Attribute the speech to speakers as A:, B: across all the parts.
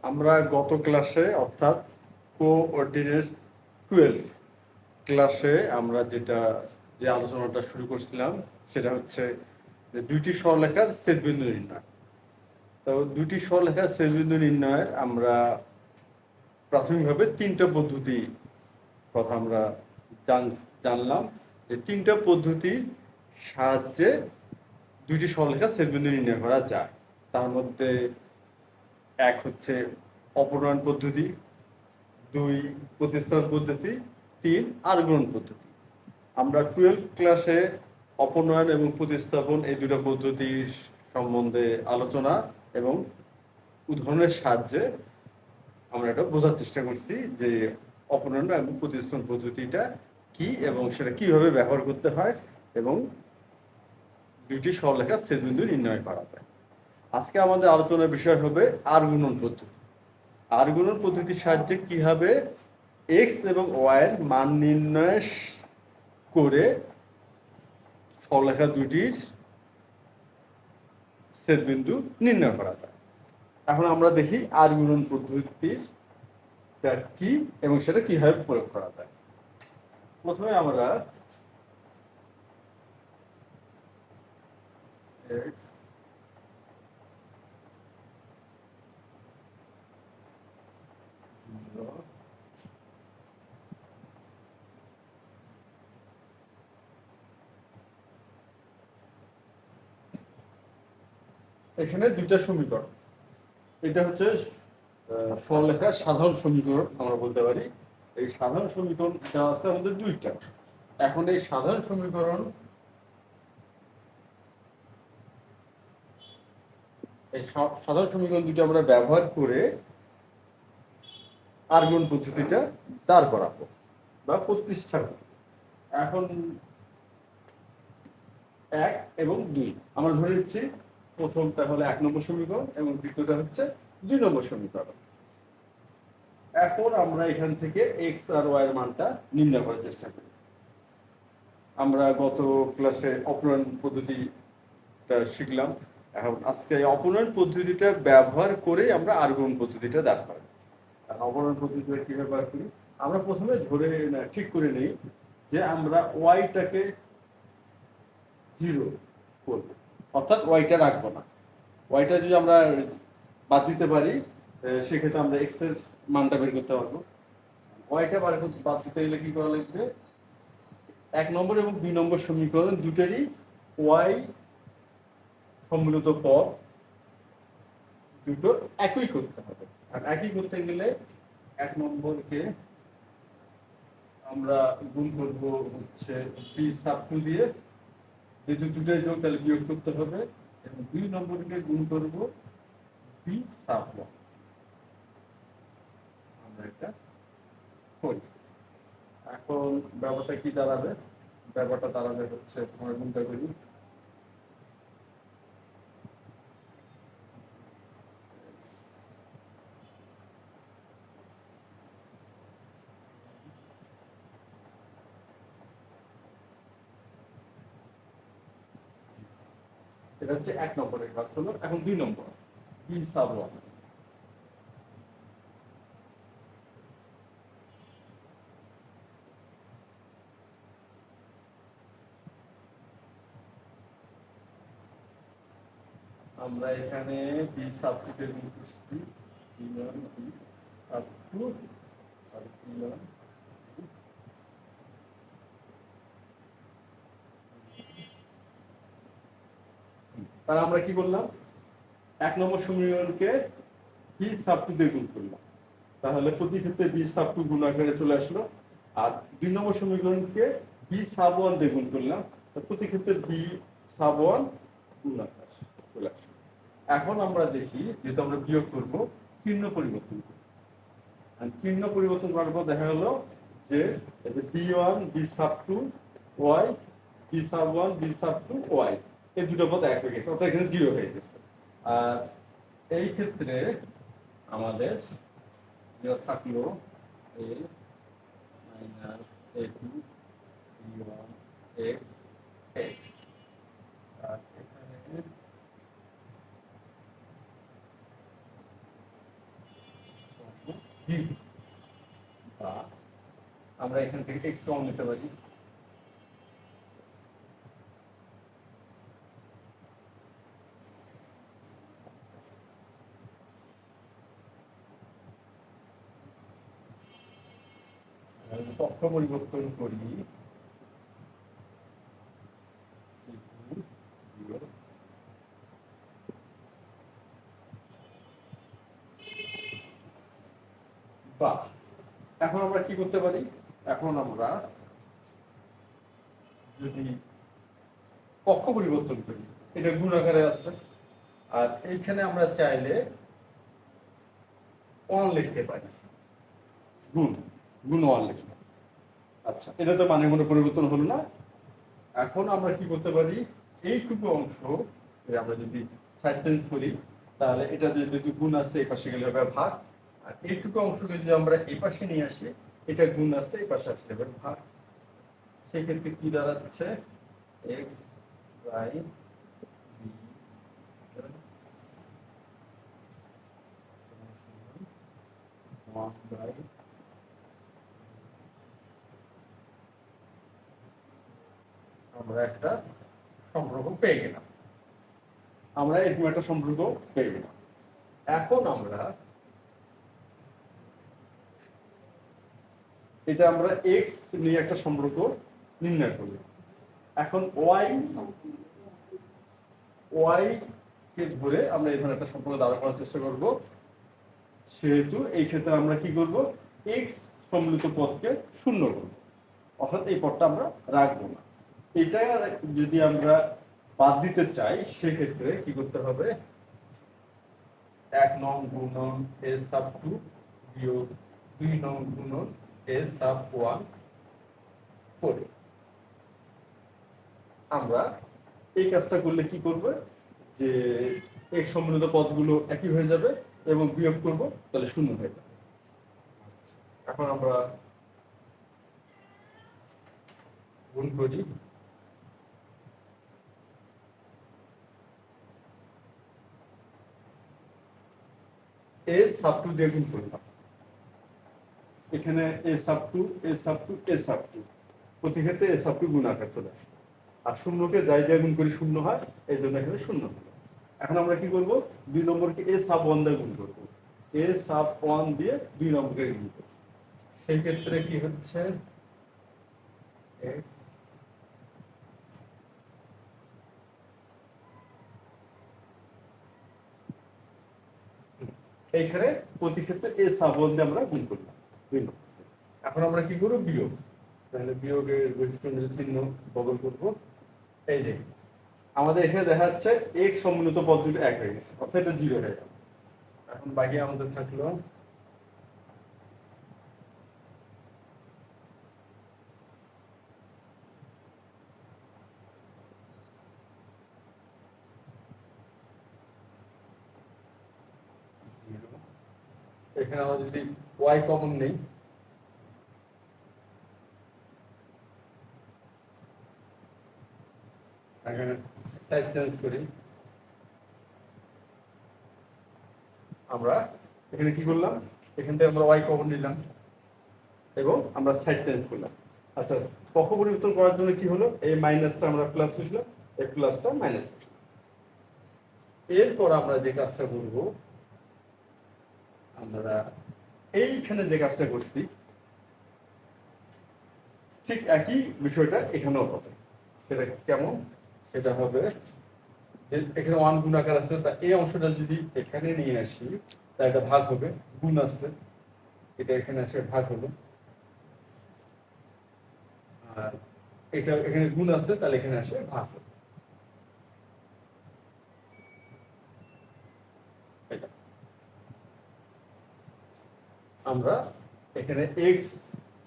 A: আমরা গত ক্লাসে অর্থাৎ কোঅর্ডিনেটস 12 ক্লাসে আমরা যে আলোচনাটা শুরু করছিলাম সেটা হচ্ছে যে দুইটি সরলরেখার ছেদবিন্দু নির্ণয়। তো দুইটি সরলরেখার ছেদবিন্দু নির্ণয়ের আমরা প্রাথমিকভাবে তিনটা পদ্ধতি কথা আমরা জানলাম যে তিনটা পদ্ধতির সাহায্যে দুইটি সরলরেখার ছেদবিন্দু নির্ণয় করা যায়। তার মধ্যে এক হচ্ছে অপনয়ন পদ্ধতি, দুই প্রতিস্থাপন পদ্ধতি, তিন আর্গুণ পদ্ধতি। আমরা 12 ক্লাসে অপনয়ন এবং প্রতিস্থাপন এই দুটো পদ্ধতির সম্বন্ধে আলোচনা এবং উদাহরণের সাহায্যে আমরা এটা বোঝার চেষ্টা করছি যে অপনয়ন এবং প্রতিস্থাপন পদ্ধতিটা কি এবং সেটা কিভাবে ব্যবহার করতে হয় এবং দুইটি সরলরেখার ছেদবিন্দু নির্ণয় করা যায়। আজকে আমাদের আলোচনার বিষয় হবে আর্গুণন পদ্ধতি। আর্গুণন পদ্ধতির সাহায্যে কিভাবে এক্স এবং ওয়াই এর মান নির্ণয় করে সরলরেখা দুটির ছেদবিন্দু নির্ণয় করা যায়। এখন আমরা দেখি আর্গুণন পদ্ধতির কি এবং সেটা কিভাবে প্রয়োগ করা যায়। প্রথমে আমরা এক্স এখানে দুইটা সমীকরণ, এটা হচ্ছে সরলরেখার সাধারণ সমীকরণ আমরা বলতে পারি। এই সাধারণ সমীকরণ দেওয়া আছে আমাদের দুইটা। এখন এই সাধারণ সমীকরণ দুটো আমরা ব্যবহার করে আর্গুণ পদ্ধতিটা দাঁড় করাবো বা প্রতিষ্ঠা করবো। এখন 1 এবং 2 আমরা ধরে নিচ্ছি প্রথমটা হলো 1 নম্বর সমীকরণ এবং দ্বিতীয়টা হচ্ছে 2 নম্বর সমীকরণ। এখন আমরা এখান থেকে এক্স আর ওয়াই এর মানটা নির্ণয় করার চেষ্টা করি। আমরা গত ক্লাসে অপনয়ন পদ্ধতিটা শিখলাম। এখন আজকে অপনয়ন পদ্ধতিটা ব্যবহার করে আমরা আর্গুণ পদ্ধতিটা দাঁড় করাই। অপনয়ন পদ্ধতিটা কি ব্যবহার করি, আমরা প্রথমে ঠিক করে নেই যে আমরা ওয়াইটাকে 0 করব, অর্থাৎ ওয়াইটা রাখবো না। ওয়াইটা যদি আমরা বাদ দিতে পারি সেক্ষেত্রে আমরা এক্স এর মানটা বের করতে পারবো। ওয়াইটা বাদ দিতে গেলে কি করা লাগবে, 1 নম্বর এবং 2 নম্বর সমীকরণ দুটোরই ওয়াই সম্মিলিত পদ দুটো একই করতে হবে। আর একই করতে গেলে 1 নম্বরকে আমরা গুণ করব হচ্ছে বি সাব 2 দিয়ে, যেহেতু দুটোই যোগ তাহলে বিয়োগ করতে হবে, এবং 2 নম্বরকে গুণ করব বি সাব 1। আমরা এটা করি। এখন ব্যাপারটা কি দাঁড়াবে, ব্যাপারটা দাঁড়াবে হচ্ছে আমরা গুণটা করি এটা হচ্ছে 1 নম্বরের কাজ হলো। এখন 2 নম্বর বি সাব 1। আমরা এখানে বি সাব 2 কে গুণ করছি b1 বি সাব 2 আর b1 তাহলে আমরা কি করলাম, 1 নম্বর সমীকরণকে বি সাব 2 দিয়ে গুণ করলাম, তাহলে প্রতি ক্ষেত্রে বি সাব 2 গুণ আকারে চলে আসলো। আর 2 নম্বর সমীকরণকে বি সাব 1 দিয়ে গুণ করলাম, প্রতি ক্ষেত্রে বি সাব 1 গুণ আকারে চলে আসলো। এখন আমরা দেখি, যেহেতু আমরা বিয়োগ করব, চিহ্ন পরিবর্তন করব। চিহ্ন পরিবর্তন করার পর দেখা গেল যে বি1 b sub 2 y, b sub 1 b sub 2 y, এই দুটো পদ এক হয়ে গেছে, অর্থাৎ এখানে 0 হয়ে গেছে। আর এই ক্ষেত্রে আমাদের যেটা থাকলো a minus a2 b1 x x, আর এখানে জি, বা আমরা এখান থেকে এক্স কমন নিতে পারি। পক্ষ পরিবর্তন করি, বা এখন আমরা কি করতে পারি, এখন আমরা যদি পক্ষ পরিবর্তন করি, এটা গুণ আকারে আছে, আর এইখানে আমরা চাইলে ওয়ান লিখতে পারি, গুণ গুণ ওয়ান লিখতে। আচ্ছা, এটা তো মানে কোনো পরিবর্তন হলো না। এখন আমরা কি করতে পারি, এইটুকু অংশ আমরা যদি সাইড চেঞ্জ করি, তাহলে এটা যদি গুণ আছে এই পাশে গেলে হবে ভাগ, আর এইটুকু অংশকে যদি আমরা এই পাশে নিয়ে আসি, এটা গুণ আছে এই পাশে আসলে হবে ভাগ। সেক্ষেত্রে কি দাঁড়াচ্ছে, x by b one by, আমরা একটা সম্পর্ক পেয়ে গেলাম, আমরা এরকম একটা সম্পর্ক পেয়ে গেলাম। এখন আমরা এটা আমরা এক্স নিয়ে একটা সম্পর্ক নির্ণয় করি। এখন ওয়াই ওয়াই কে ধরে আমরা এই ধরনের একটা সম্পর্ক দাঁড়া করার চেষ্টা করব। সেহেতু এই ক্ষেত্রে আমরা কি করব, এক্স সম্মিলিত পদকে শূন্য করব, অর্থাৎ এই পদটা আমরা রাখবো না। এটা যদি আমরা বাদ দিতে চাই, সেক্ষেত্রে কি করতে হবে, 1 নং গুণন এ সাব 2 বিয়োগ 2 নং গুণন এ সাব 1 করে আমরা এই কাজটা করলে কি করবে, যে এক সম্মিলিত পদগুলো একই হয়ে যাবে এবং বিয়োগ করব, তাহলে শূন্য হয়ে যাবে। এখন আমরা গুণ করি, এ সাব 2 দিয়ে গুণ করলাম, এখানে a sub 2 a sub 2 a sub 2, প্রতি ক্ষেত্রে এ সাব 2 গুণ আকার চলে আসবে, আর শূন্যকে যাই দিয়ে গুণ করি শূন্য হয়, এই জন্য এখানে শূন্য হলো। এখন আমরা কি করব, 2 নম্বরকে এ সাব 1 দিয়ে গুণ করব, এ সাব 1 দিয়ে 2 নম্বরকে গুণ করব। সেই ক্ষেত্রে কি হচ্ছে, এইখানে প্রতি ক্ষেত্রে এ সাব 1 দিয়ে আমরা গুণ করলাম 2 নম্বর। এখন আমরা কি করব, বিয়োগ, তাহলে বিয়োগের বৈশিষ্ট্য চিহ্ন বদল করব। এই যে আমাদের এখানে দেখা যাচ্ছে এক্স সম্মিলিত পদ দুটো এক হয়ে গেছে, অর্থাৎ এটা 0 হয়ে গেল। এখন বাকি আমাদের থাকলো এখানে আমরা যদি ওয়াই কমন নেই, এখানে সাইড চেঞ্জ করি, আমরা এখানে কি করলাম, এখান থেকে আমরা ওয়াই কমন নিলাম এবং আমরা সাইড চেঞ্জ করলাম। আচ্ছা, পক্ষ পরিবর্তন করার জন্য কি হলো, এই মাইনাসটা আমরা প্লাস লিখলাম, এই প্লাসটা মাইনাস লিখলাম। এরপর আমরা যে কাজটা করব, আমরা এইখানে যে কাজটা করছি ঠিক একই বিষয়টা এখানেও হবে। সেটা কেমন, সেটা হবে যে এখানে ওয়ান গুণ আকার আছে, তা এই অংশটা যদি এখানে নিয়ে আসি, তা এটা ভাগ হবে, গুণ আছে, এটা এখানে আসে ভাগ হলো, আর এটা এখানে গুণ আছে, তাহলে এখানে আসে ভাগ হলো। এটা আমরা এখানে এক্স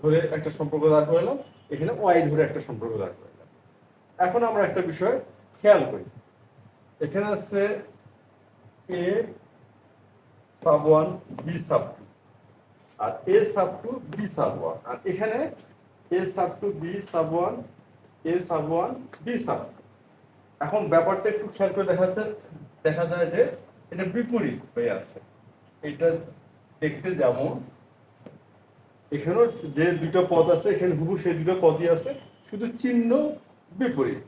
A: ধরে একটা সম্পর্ক দাঁড় করালাম, এখানে ওয়াই ধরে একটা সম্পর্ক দাঁড় করালাম। এখন আমরা একটা বিষয় খেয়াল করি, এখানে আছে a sub 1 b sub 2, R a sub 2 B sub 1, আর এখানে a sub 2 B sub 1 a sub 1 b sub 2। এখন ব্যাপারটা একটু খেয়াল করে দেখা যায় যে এটা বিপরীত হয়ে আছে। এটা দেখতে যেমন, এখানেও যে দুটো পদ আছে এখানে হুবহু সেই দুটো পদই আছে, শুধু চিহ্ন বিপরীত।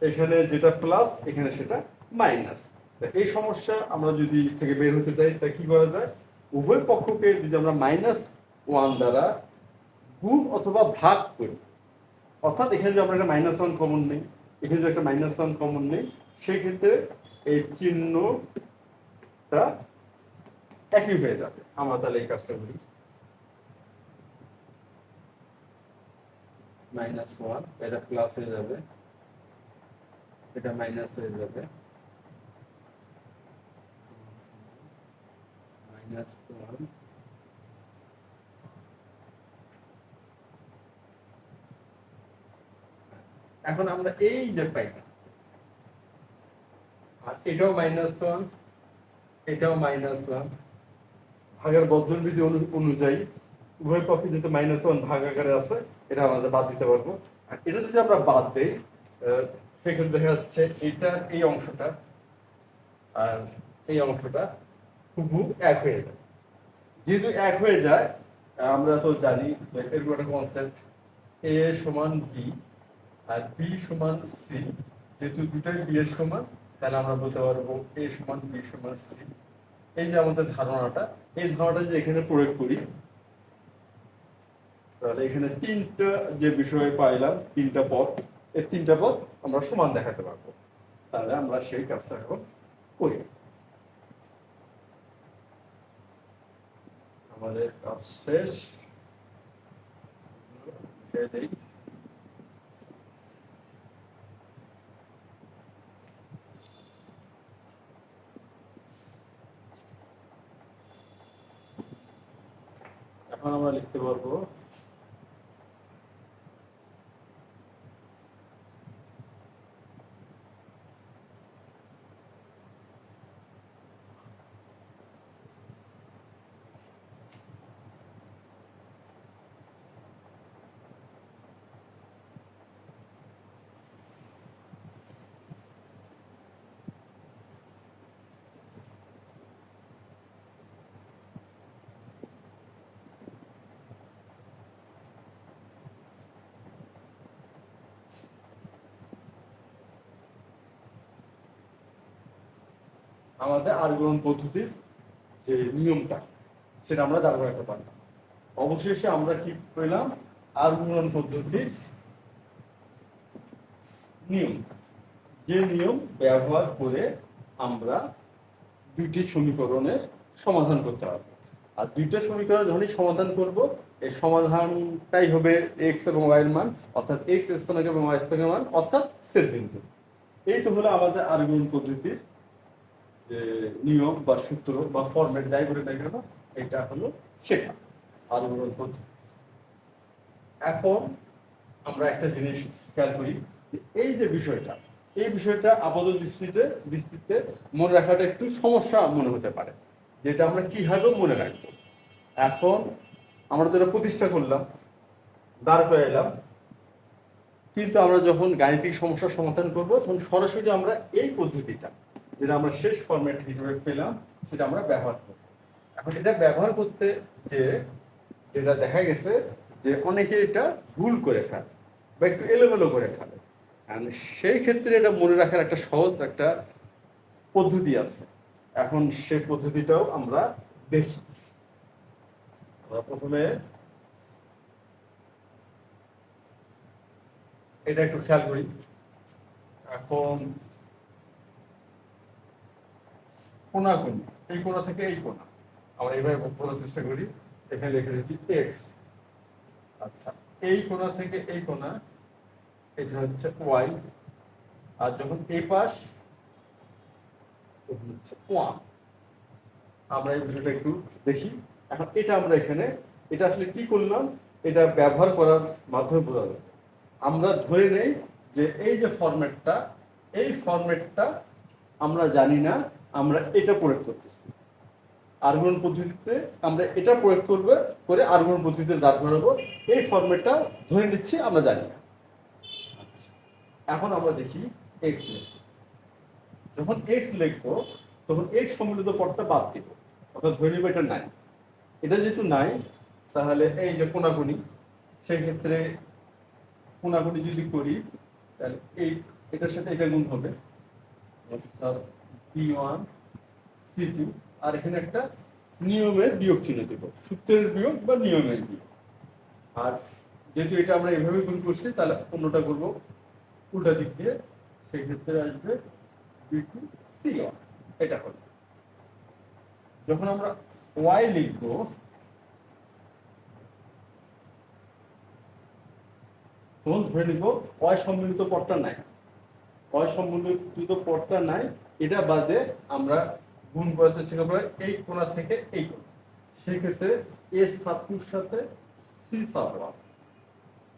A: এখানে যেটা প্লাস এখানে সেটা মাইনাস। এই সমস্যা আমরা যদি থেকে বের হতে চাই তা কি করা যায়, উভয় পক্ষকে যদি আমরা -1 দ্বারা গুণ অথবা ভাগ করি, অর্থাৎ এখানে যে আমরা একটা -1 কমন নেই, এখানে যে একটা -1 কমন নেই, সেই ক্ষেত্রে এই চিহ্নটা একই হয়ে যাবে। আমরা তাহলে এই কাজটা করি, -1 এটা প্লাস হয়ে যাবে, এটা মাইনাস হয়ে যাবে, -1। এখন আমরা এই যে পাইলাম, আর এটাও -1, এটাও -1, ভাগের বর্জনবিধি অনুযায়ী উভয় পক্ষে যেহেতু -1 ভাগ আকারে আছে, এটা আমাদের বাদ দিতে পারবো। আর এটা যদি আমরা বাদ দেই, সেক্ষেত্রে দেখা যাচ্ছে এটা এই অংশটা আর এই অংশটা হুবহু এক হয়ে যায়। যেহেতু এক হয়ে যায়, আমরা তো জানি এরকম একটা কনসেপ্ট, এ সমান বি আর বি সমান সি। যেহেতু দুটাই বি এর সমান, তাহলে আমরা বলতে পারবো এ সমান বি সমান সি। এই যে আমাদের ধারণাটা, এই ধারণাটা যদি এখানে প্রয়োগ করি, তাহলে এখানে তিনটা যে বিষয় পাইলাম, তিনটা পদ, এই তিনটা পদ আমরা সমান দেখাতে পারবো। তাহলে আমরা সেই কাজটা এখন করি। আমাদের কাজ শেষ। এখন আমরা লিখতে পারবো আমাদের আর্গুমেন্ট পদ্ধতির যে নিয়মটা, সেটা আমরা জানতে রাখতে পারলাম। অবশেষে আমরা কি পেলাম, আর্গুমেন্ট পদ্ধতির নিয়ম, যে নিয়ম ব্যবহার করে আমরা দুইটি সমীকরণের সমাধান করতে পারবো। আর দুইটা সমীকরণ যখনই সমাধান করব, এই সমাধানটাই হবে এক্স এবং ওয়াই এর মান, অর্থাৎ এক্স স্থানাঙ্ক এবং ওয়াই স্থানাঙ্কের মান, অর্থাৎ ছেদ বিন্দু। এই তো হলো আমাদের আর্গুমেন্ট পদ্ধতির যে নিয়ম বা সূত্র বা ফরম্যাট, যাই বলে না কেন, এটা হলো সেটা আর্গুমেন্ট পদ্ধতি। এখন আমরা একটা জিনিস খেয়াল করি, যে এই যে বিষয়টা, এই বিষয়টা আপাত দৃষ্টিতে মনে রাখাটা একটু সমস্যা মনে হতে পারে, যেটা আমরা কিভাবে মনে রাখবো। এখন আমরা তো এটা প্রতিষ্ঠা করলাম, দাঁড় করে এলাম, কিন্তু আমরা যখন গাণিতিক সমস্যার সমাধান করব, তখন সরাসরি আমরা এই পদ্ধতিটা, যেটা আমরা শেষ ফরম্যাট হিসেবে পেলাম, সেটা আমরা ব্যবহার করব। এখন এটা ব্যবহার করতে যে যেটা দেখা গেছে, যে অনেকে এটা ভুল করে ফেলে বা একটু এলোমেলো করে ফেলে। সেই ক্ষেত্রে এটা মনে রাখার একটা সহজ একটা পদ্ধতি আছে। এখন সেই পদ্ধতিটাও আমরা দেখি। আমরা প্রথমে এটা একটু খেয়াল করি। এখন কোণ, এই কোণা থেকে এই কোণা আমরা এইভাবে বোঝার চেষ্টা করি। এখানে লিখে দিচ্ছি এক্স। আচ্ছা, এই কোণা থেকে এই কোণা, এটা হচ্ছে ওয়াই, আর যখন এই পাশ হচ্ছে ওয়ান। আমরা এই বিষয়টা একটু দেখি। এখন এটা আমরা এখানে, এটা আসলে কি করলাম, এটা ব্যবহার করার মাধ্যমে বোঝা যাবে। আমরা ধরে নেই যে এই যে ফরম্যাটটা, এই ফরম্যাটটা আমরা জানি না, আমরা এটা প্রয়োগ করতেছি আর্গুমেন্ট পদ্ধতিতে। আমরা এটা প্রয়োগ করে আর্গুমেন্ট পদ্ধতিতে দাঁড় করাবো। এই ফরম্যাটটা ধরে নিচ্ছি আমরা জানি না। আচ্ছা, এখন আমরা দেখি এক্স লিখছি। যখন এক্স লিখবো, তখন এক্স সম্মিলিত পদটা বাদ দিব, অর্থাৎ ধরে নিব এটা নাই। এটা যেহেতু নাই, তাহলে এই যে কোনাকুনি, সেই ক্ষেত্রে কোনাকুনি যদি করি তাহলে এটার সাথে এটা গুণ হবে, অর্থাৎ B1 C2, আর এখানে একটা নিয়মের বিয়োগ চিহ্ন দেব, সূত্রের বিয়োগ বা নিয়মের বিয়োগ। আর যেহেতু এটা আমরা এভাবে গুণ করছি, তাহলে অন্যটা করবো উল্টা দিক দিয়ে, সেই ক্ষেত্রে আসবে B2 C1। এটা হলো যখন আমরা y লিখবো, তখন ধরে নিব y সম্মিলিত পদটা নাই, y সম্মিলিত পদটা নাই, এটা বাদে আমরা গুণ করার চেষ্টা করবো এই কোণা থেকে এই কোণা। সেক্ষেত্রে a sub 2 এর সাথে c sub 1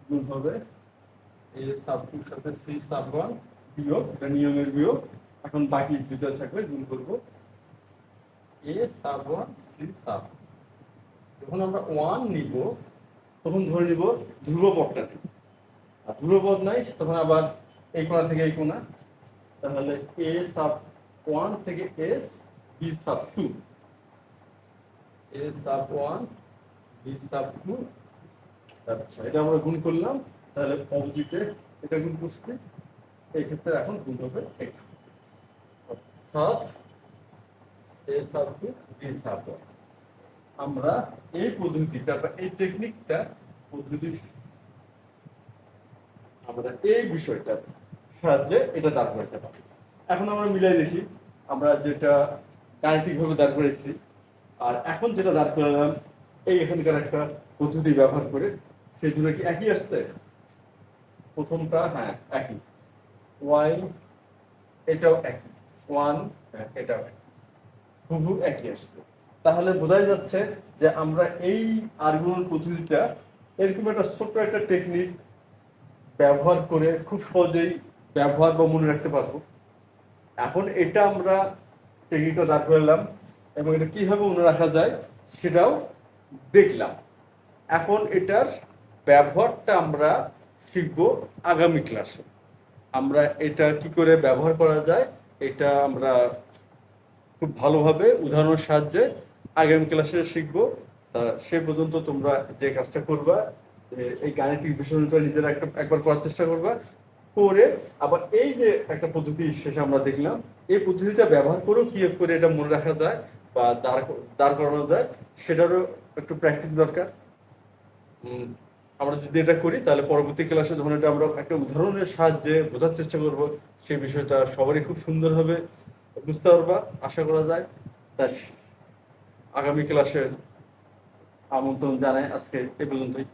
A: গুণ হবে, a sub 2 এর সাথে c sub 1 বিয়োগ, এটা নিয়মের বিয়োগ। এখন বাকি দুটো থাকবে, গুণ করব a sub 1 c sub 1। যখন আমরা 1 নিব তখন ধরে নিব ধ্রুবপদটা নেই, আর ধ্রুবপদ নাই তখন আবার এই কোণা থেকে এই কোণা, তাহলে a sub 1 থেকে s b sub 2, a sub 1 b sub 2। আচ্ছা, এটা আমরা গুণ করলাম, তাহলে অপোজিটে এটা গুণ করছি, এই ক্ষেত্রে এখন গুণ হবে এটা, অর্থাৎ a sub 2 b sub 1। আমরা এই পদ্ধতিটা বা এই টেকনিকটা পদ্ধতি আমরা এই বিষয়টার সাহায্যে এটা দাঁড় করাতে পারি। এখন আমরা মিলাই দেখি, আমরা যেটা গাণিতিকভাবে দাঁড় করেছি আর এখন যেটা দাঁড় করালাম এই এখানকার একটা পদ্ধতি ব্যবহার করে, সেই দুটো কি একই আসছে? প্রথমটা হ্যাঁ একই, y এটাও একই, 1 এটাও একই, হুবহু একই আসছে। তাহলে বোঝাই যাচ্ছে যে আমরা এই আর্গুমেন্ট পদ্ধতিটা এরকম একটা ছোট্ট একটা টেকনিক ব্যবহার করে খুব সহজেই ব্যবহার বা মনে রাখতে পারবো। এখন এটা আমরা টেকনিকটা দাঁড় করলাম এবং এটা কিভাবে মনে রাখা যায় সেটাও দেখলাম। এখন এটার ব্যবহারটা আমরা শিখব আগামী ক্লাসে। আমরা এটা কি করে ব্যবহার করা যায় এটা আমরা খুব ভালোভাবে উদাহরণের সাহায্যে আগামী ক্লাসে শিখবো। সে পর্যন্ত তোমরা যে কাজটা করবা, যে এই গাণিতিক বিষয়টা নিজেরা একবার করার চেষ্টা করবা, করে আবার এই যে একটা পদ্ধতি শেষে আমরা দেখলাম, এই পদ্ধতিটা ব্যবহার করেও কি করে এটা মনে রাখা যায় বা দাঁড় করানো যায় সেটারও একটু প্র্যাকটিস দরকার। আমরা যদি এটা করি তাহলে পরবর্তী ক্লাসে যখন এটা আমরা একটা উদাহরণের সাহায্যে বোঝার চেষ্টা করব, সেই বিষয়টা সবারই খুব সুন্দরভাবে বুঝতে পারবা আশা করা যায়। তাই আগামী ক্লাসের আমন্ত্রণ জানাই, আজকে এ পর্যন্তই।